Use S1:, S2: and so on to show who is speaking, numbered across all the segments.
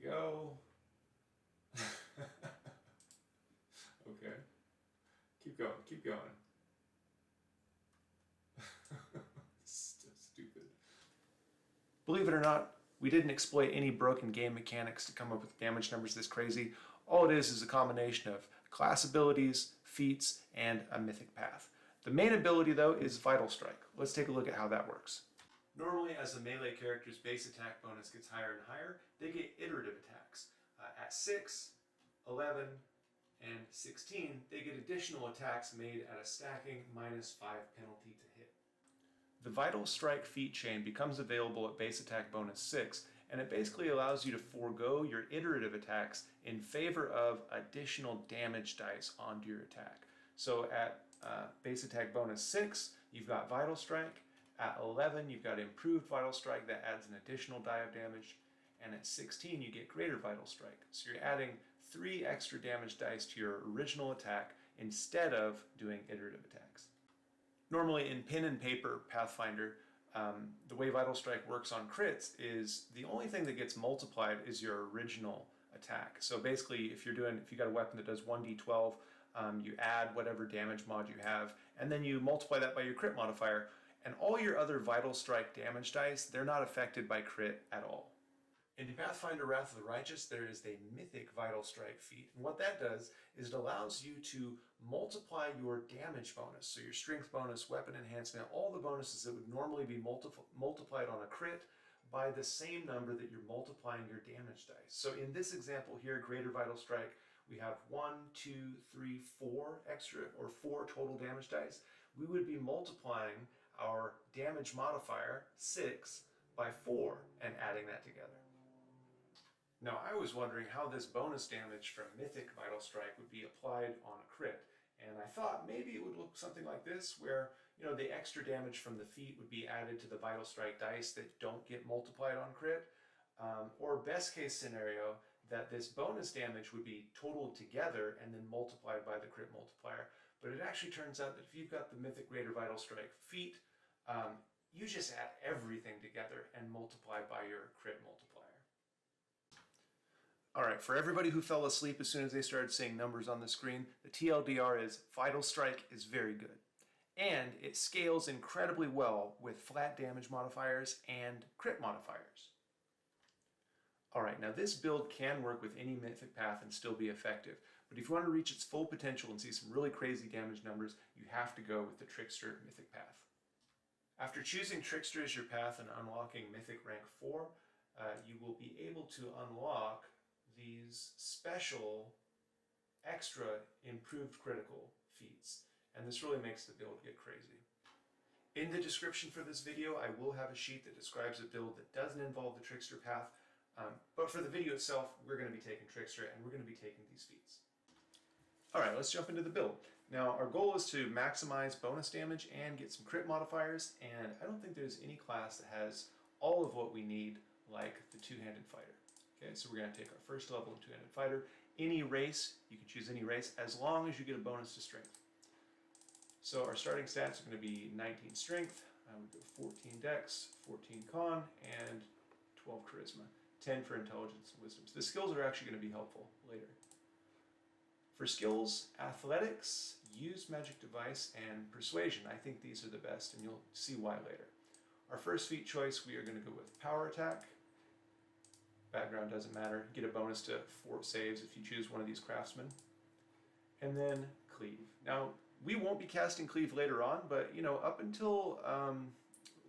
S1: go. Okay. Keep going, keep going. Stupid. Believe it or not, we didn't exploit any broken game mechanics to come up with damage numbers this crazy. All it is a combination of class abilities, feats, and a mythic path. The main ability though is Vital Strike. Let's take a look at how that works. Normally, as a melee character's base attack bonus gets higher and higher, they get iterative attacks. At 6, 11, and 16, they get additional attacks made at a stacking -5 penalty to hit. The Vital Strike feat chain becomes available at base attack bonus 6, and it basically allows you to forego your iterative attacks in favor of additional damage dice onto your attack. So at base attack bonus 6, you've got Vital Strike. At 11, you've got Improved Vital Strike that adds an additional die of damage. And at 16, you get Greater Vital Strike. So you're adding 3 extra damage dice to your original attack instead of doing iterative attacks. Normally in pen and paper Pathfinder, the way Vital Strike works on crits is the only thing that gets multiplied is your original attack. So basically, if you got a weapon that does 1d12, you add whatever damage mod you have, and then you multiply that by your crit modifier, and all your other Vital Strike damage dice, they're not affected by crit at all. In Pathfinder Wrath of the Righteous, there is a Mythic Vital Strike feat, and what that does is it allows you to multiply your damage bonus, so your strength bonus, weapon enhancement, all the bonuses that would normally be multiplied on a crit by the same number that you're multiplying your damage dice. So in this example here, Greater Vital Strike, we have 1, 2, 3, 4 extra, or 4 total damage dice. We would be multiplying our damage modifier, 6, by 4 and adding that together. Now, I was wondering how this bonus damage from Mythic Vital Strike would be applied on a crit, and I thought maybe it would look something like this, where the extra damage from the feat would be added to the Vital Strike dice that don't get multiplied on crit, or best case scenario, that this bonus damage would be totaled together and then multiplied by the crit multiplier. But it actually turns out that if you've got the Mythic Greater Vital Strike feat, you just add everything together and multiply by your crit multiplier. Alright, for everybody who fell asleep as soon as they started seeing numbers on the screen, the TLDR is Vital Strike is very good. And it scales incredibly well with flat damage modifiers and crit modifiers. Alright, now this build can work with any Mythic Path and still be effective, but if you want to reach its full potential and see some really crazy damage numbers, you have to go with the Trickster Mythic Path. After choosing Trickster as your path and unlocking Mythic Rank 4, you will be able to unlock these special extra improved critical feats, and this really makes the build get crazy. In the description for this video I will have a sheet that describes a build that doesn't involve the Trickster path, but for the video itself we're going to be taking Trickster and we're going to be taking these feats. Alright, let's jump into the build. Now our goal is to maximize bonus damage and get some crit modifiers, and I don't think there's any class that has all of what we need like the two-handed fighter. Okay, so we're going to take our first level of two-handed fighter. Any race, you can choose any race as long as you get a bonus to strength. So our starting stats are going to be 19 strength, we go 14 dex, 14 con, and 12 charisma, 10 for intelligence and wisdom. So the skills are actually going to be helpful later. For skills, athletics, use magic device, and persuasion. I think these are the best, and you'll see why later. Our first feat choice, we are going to go with power attack. Background doesn't matter. Get a bonus to fort saves if you choose one of these craftsmen. And then cleave. Now, we won't be casting cleave later on, but up until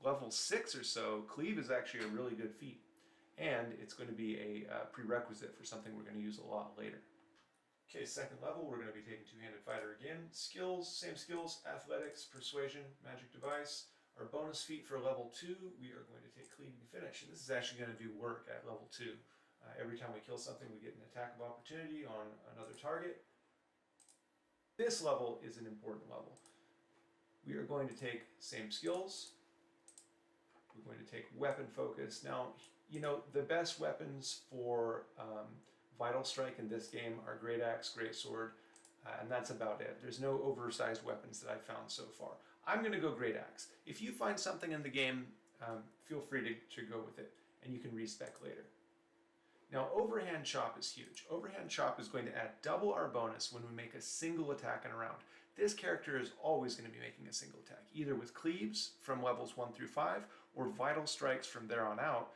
S1: level 6 or so, cleave is actually a really good feat. And it's going to be a prerequisite for something we're going to use a lot later. Okay, second level, we're going to be taking two-handed fighter again. Skills, same skills, athletics, persuasion, magic device. Our bonus feat for level 2, we are going to take Cleaving Finish, and this is actually going to do work at level 2. Every time we kill something, we get an attack of opportunity on another target. This level is an important level. We are going to take same skills. We're going to take weapon focus. Now, the best weapons for Vital Strike in this game are Great Axe, Great Sword, and that's about it. There's no oversized weapons that I've found so far. I'm going to go Great Axe. If you find something in the game, feel free to go with it, and you can respec later. Now, overhand chop is huge. Overhand chop is going to add double our bonus when we make a single attack in a round. This character is always going to be making a single attack, either with cleaves from levels 1 through 5 or vital strikes from there on out.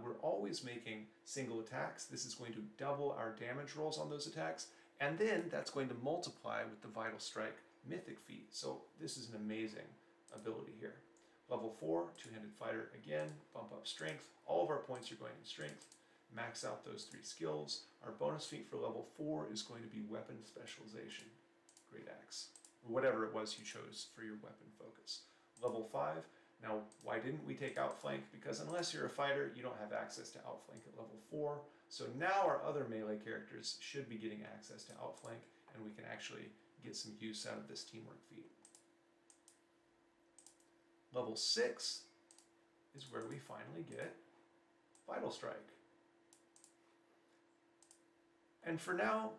S1: We're always making single attacks. This is going to double our damage rolls on those attacks, and then that's going to multiply with the vital strike mythic feat. So this is an amazing ability here. Level 4, two-handed fighter again, bump up strength. All of our points are going in strength. Max out those 3 skills. Our bonus feat for level 4 is going to be weapon specialization. Great axe. Or whatever it was you chose for your weapon focus. Level 5. Now, why didn't we take outflank? Because unless you're a fighter, you don't have access to outflank at level 4. So now our other melee characters should be getting access to outflank, and we can actually get some use out of this teamwork feat. Level 6 is where we finally get Vital Strike. And for now,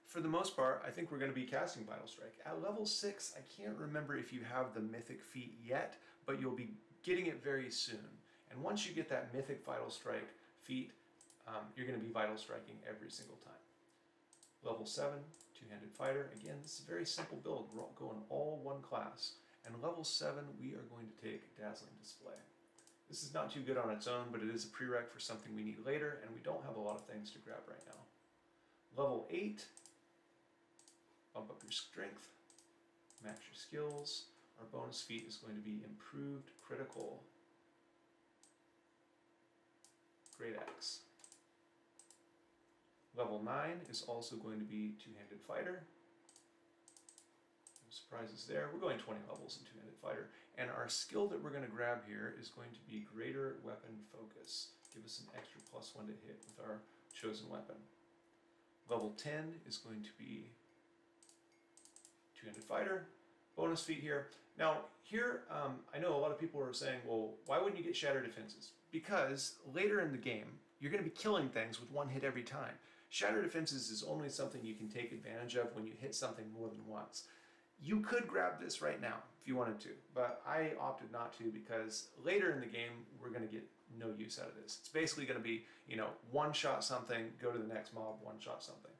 S1: for the most part, I think we're going to be casting Vital Strike. At level 6, I can't remember if you have the Mythic feat yet, but you'll be getting it very soon. And once you get that Mythic Vital Strike feat, you're going to be Vital Striking every single time. Level 7, two-handed fighter. Again, this is a very simple build. We're going all one class. And level 7, we are going to take Dazzling Display. This is not too good on its own, but it is a prereq for something we need later, and we don't have a lot of things to grab right now. Level 8, bump up your strength, max your skills. Our bonus feat is going to be improved critical. Great axe. Level 9 is also going to be two-handed fighter. No surprises there. We're going 20 levels in two-handed fighter. And our skill that we're going to grab here is going to be greater weapon focus. Give us an extra +1 to hit with our chosen weapon. Level 10 is going to be two-handed fighter. Bonus feat here. Now here, I know a lot of people are saying, well, why wouldn't you get Shatter Defenses? Because later in the game, you're going to be killing things with 1 hit every time. Shatter Defenses is only something you can take advantage of when you hit something more than once. You could grab this right now if you wanted to, but I opted not to because later in the game, we're going to get no use out of this. It's basically going to be, you know, one-shot something, go to the next mob, one-shot something.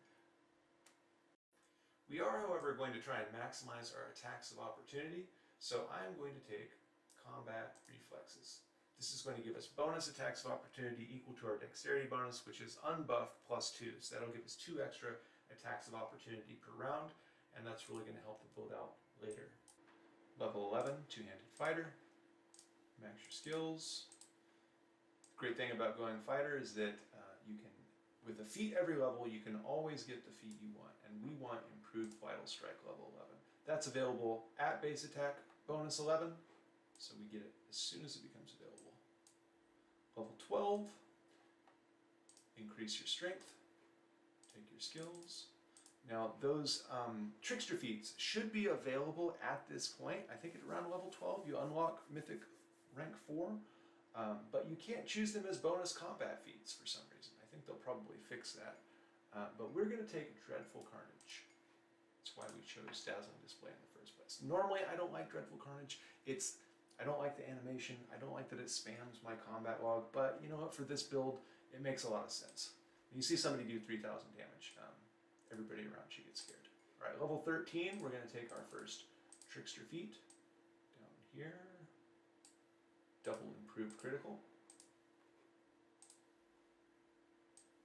S1: We are, however, going to try and maximize our attacks of opportunity, so I'm going to take Combat Reflexes. This is going to give us bonus attacks of opportunity equal to our dexterity bonus, which is unbuffed +2. So that'll give us 2 extra attacks of opportunity per round, and that's really going to help the build out later. Level 11, two-handed fighter. Max your skills. The great thing about going fighter is that you can, with a feat every level, you can always get the feat you want, and we want improved Vital Strike level 11. That's available at base attack bonus 11, so we get it as soon as it becomes available. Level 12, increase your strength, take your skills. Now those trickster feats should be available at this point. I think at around level 12 you unlock Mythic rank 4, but you can't choose them as bonus combat feats for some reason. I think they'll probably fix that. But we're going to take Dreadful Carnage. That's why we chose Dazzling Display in the first place. Normally I don't like Dreadful Carnage. I don't like the animation, I don't like that it spams my combat log, but you know what, for this build, it makes a lot of sense. When you see somebody do 3,000 damage, everybody around you gets scared. All right, level 13, we're going to take our first Trickster feat. Down here, double improved critical.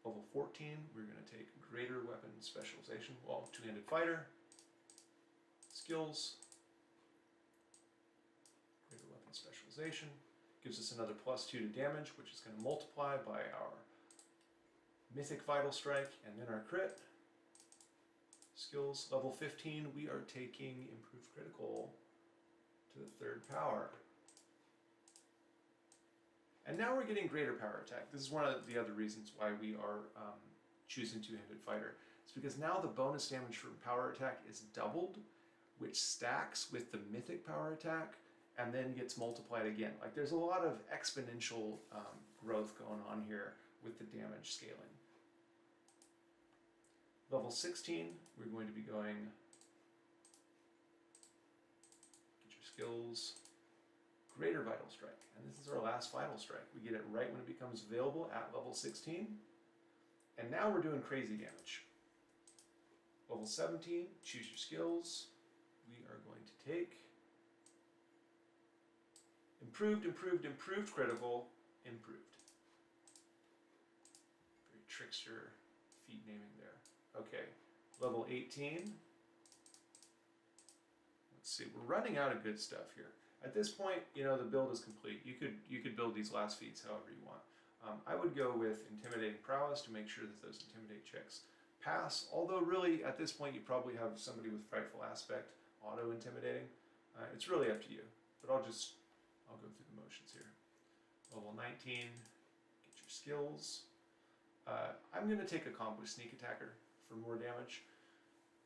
S1: Level 14, we're going to take greater weapon specialization, well, two-handed fighter, skills, greater weapon specialization, gives us another +2 to damage, which is going to multiply by our Mythic Vital Strike, and then our crit. Skills, level 15, we are taking improved critical to the 3rd power. And now we're getting greater power attack. This is one of the other reasons why we are choosing two-handed fighter. It's because now the bonus damage from power attack is doubled, which stacks with the mythic power attack and then gets multiplied again. Like there's a lot of exponential growth going on here with the damage scaling. Level 16, we're going to be going, get your skills, greater Vital Strike. And this is our last Vital Strike. We get it right when it becomes available at level 16. And now we're doing crazy damage. Level 17, choose your skills. We are going to take improved, improved, improved, critical, improved. Very trickster feat naming there. Okay, level 18. Let's see, we're running out of good stuff here. At this point, you know, the build is complete. You could build these last feats however you want. I would go with Intimidating Prowess to make sure that those Intimidate checks pass, although really at this point you probably have somebody with Frightful Aspect auto-intimidating. It's really up to you, but I'll go through the motions here. Level 19, get your skills. I'm going to take Accomplished Sneak Attacker for more damage.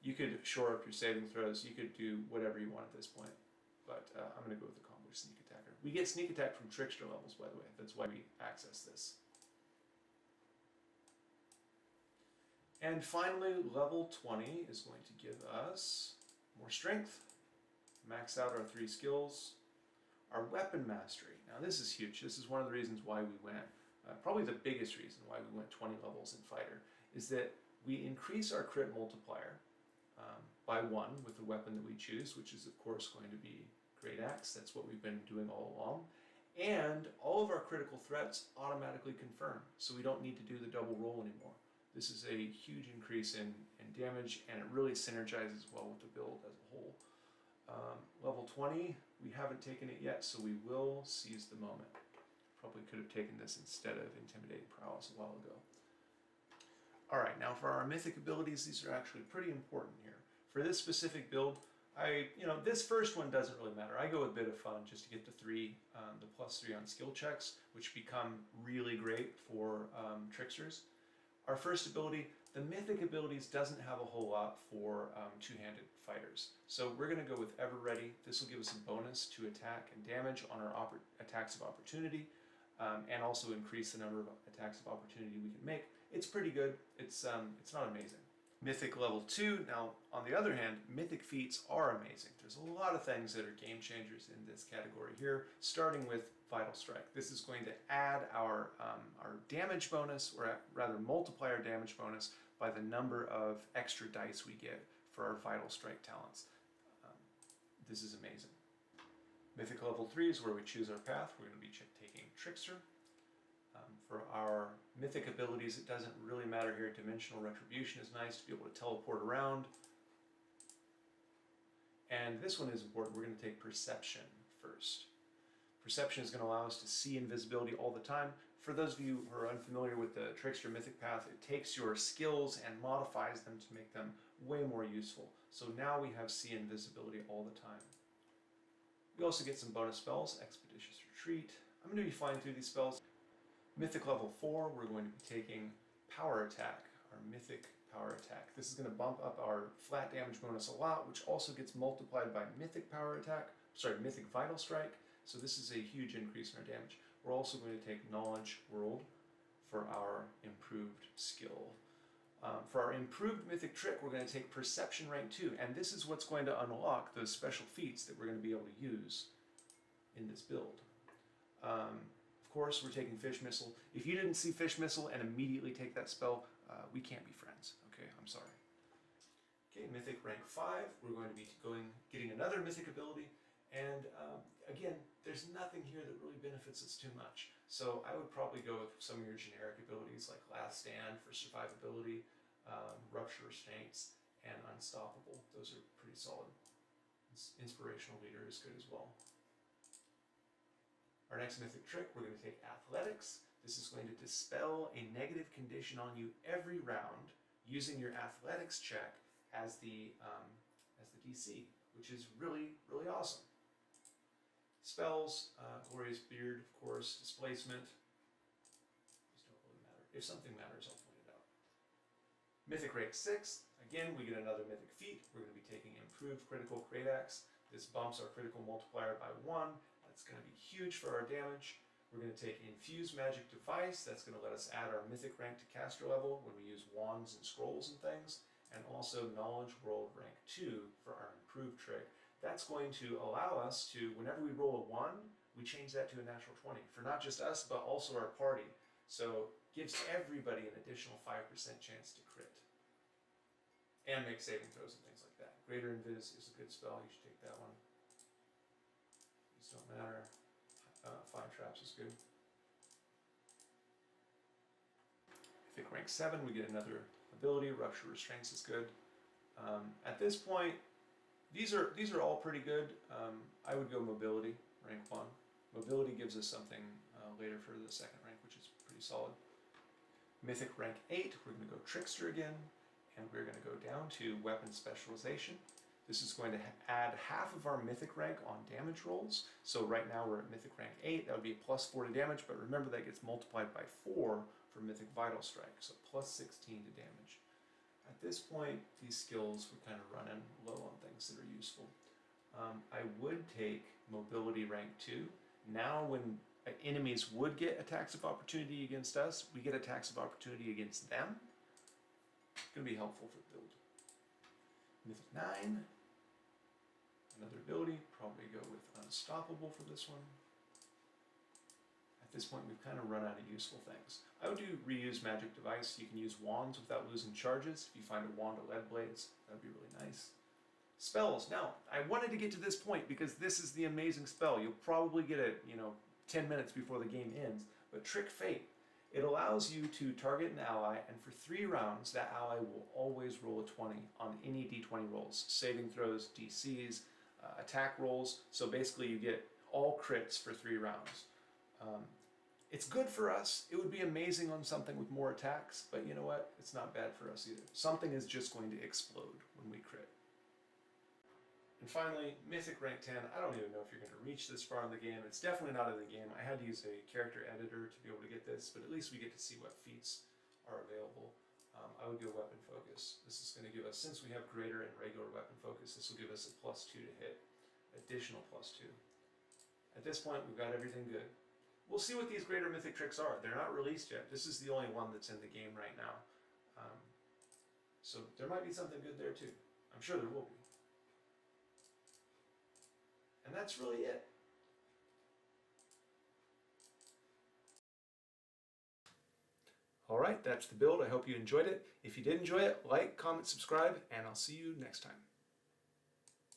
S1: You could shore up your saving throws, you could do whatever you want at this point, but I'm going to go with Accomplished Sneak Attacker. We get Sneak Attack from Trickster levels, by the way, that's why we access this. And finally, level 20 is going to give us more strength, max out our 3 skills, our weapon mastery. Now this is huge. This is one of the reasons why we went, probably the biggest reason why we went 20 levels in Fighter, is that we increase our crit multiplier by 1 with the weapon that we choose, which is of course going to be Great Axe. That's what we've been doing all along. And all of our critical threats automatically confirm, so we don't need to do the double roll anymore. This is a huge increase in damage, and it really synergizes well with the build as a whole. Level 20, we haven't taken it yet, so we will seize the moment. Probably could have taken this instead of Intimidating Prowess a while ago. Alright, now for our mythic abilities, these are actually pretty important here. For this specific build, this first one doesn't really matter. I go with Bit of Fun just to get the 3, the +3 on skill checks, which become really great for tricksters. Our first ability, the mythic abilities, doesn't have a whole lot for two-handed fighters. So we're going to go with Ever Ready. This will give us a bonus to attack and damage on our attacks of opportunity, and also increase the number of attacks of opportunity we can make. It's pretty good. It's not amazing. Mythic level 2, now on the other hand, mythic feats are amazing. There's a lot of things that are game changers in this category here, starting with Vital Strike. This is going to add our damage bonus, or rather multiply our damage bonus by the number of extra dice we get for our Vital Strike talents. This is amazing. Mythic level 3 is where we choose our path. We're going to be taking Trickster. For our mythic abilities, it doesn't really matter here. Dimensional Retribution is nice to be able to teleport around. And this one is important. We're going to take Perception first. Perception is going to allow us to see invisibility all the time. For those of you who are unfamiliar with the Trickster Mythic Path, it takes your skills and modifies them to make them way more useful. So now we have see invisibility all the time. We also get some bonus spells, Expeditious Retreat. I'm going to be flying through these spells. Mythic level 4, we're going to be taking Power Attack, our Mythic Power Attack. This is going to bump up our flat damage bonus a lot, which also gets multiplied by Mythic Vital Strike. So this is a huge increase in our damage. We're also going to take Knowledge World for our improved skill. For our improved Mythic Trick, we're going to take Perception rank 2, and this is what's going to unlock those special feats that we're going to be able to use in this build. Of course, we're taking Fish Missile. If you didn't see Fish Missile and immediately take that spell, we can't be friends. Okay, I'm sorry. Okay, Mythic rank 5, we're going to be getting another Mythic ability, and again, there's nothing here that really benefits us too much. So I would probably go with some of your generic abilities like Last Stand for survivability, Rupture Restraints, and Unstoppable. Those are pretty solid. Inspirational Leader is good as well. Our next mythic trick, we're going to take Athletics. This is going to dispel a negative condition on you every round using your Athletics check as the DC, which is really, really awesome. Spells, Glorious Beard, of course, Displacement. These don't really matter. If something matters, I'll point it out. Mythic rank 6, again, we get another mythic feat. We're going to be taking Improved Critical Great Axe. This bumps our critical multiplier by 1. That's going to be huge for our damage. We're going to take Infuse Magic Device. That's going to let us add our mythic rank to caster level when we use wands and scrolls and things. And also Knowledge World rank 2 for our improved trick. That's going to allow us to, whenever we roll a 1, we change that to a natural 20 for not just us, but also our party. So gives everybody an additional 5% chance to crit. And make saving throws and things like that. Greater Invis is a good spell, you should take that one. These don't matter. Find Traps is good. Mythic rank 7, we get another ability. Rupture Restraints is good. At this point, these are all pretty good. I would go Mobility, rank 1. Mobility gives us something later for the second rank, which is pretty solid. Mythic rank 8, we're going to go Trickster again, and we're going to go down to Weapon Specialization. This is going to add half of our Mythic rank on damage rolls. So right now we're at Mythic rank 8, that would be a +4 to damage, but remember that gets multiplied by 4 for Mythic Vital Strike, so +16 to damage. At this point, these skills would kind of run in low on things that are useful. I would take Mobility rank 2. Now when enemies would get attacks of opportunity against us, we get attacks of opportunity against them. It's going to be helpful for the build. Mythic 9. Another ability, probably go with Unstoppable for this one. At this point, we've kind of run out of useful things. I would do Reuse Magic Device. You can use wands without losing charges. If you find a wand of lead blades, that would be really nice. Spells. Now, I wanted to get to this point because this is the amazing spell. You'll probably get it, 10 minutes before the game ends. But Trick Fate. It allows you to target an ally, and for 3 rounds, that ally will always roll a 20 on any d20 rolls. Saving throws, DCs, attack rolls. So basically you get all crits for 3 rounds. It's good for us. It would be amazing on something with more attacks, but you know what? It's not bad for us either. Something is just going to explode when we crit. And finally, Mythic rank 10. I don't even know if you're going to reach this far in the game. It's definitely not in the game. I had to use a character editor to be able to get this, but at least we get to see what feats are available. I would go Weapon Focus. This is going to give us, since we have Greater and Regular Weapon Focus, this will give us a +2 to hit. Additional +2. At this point, we've got everything good. We'll see what these Greater Mythic tricks are. They're not released yet. This is the only one that's in the game right now. So there might be something good there too. I'm sure there will be. And that's really it. All right, that's the build. I hope you enjoyed it. If you did enjoy it, like, comment, subscribe, and I'll see you next time.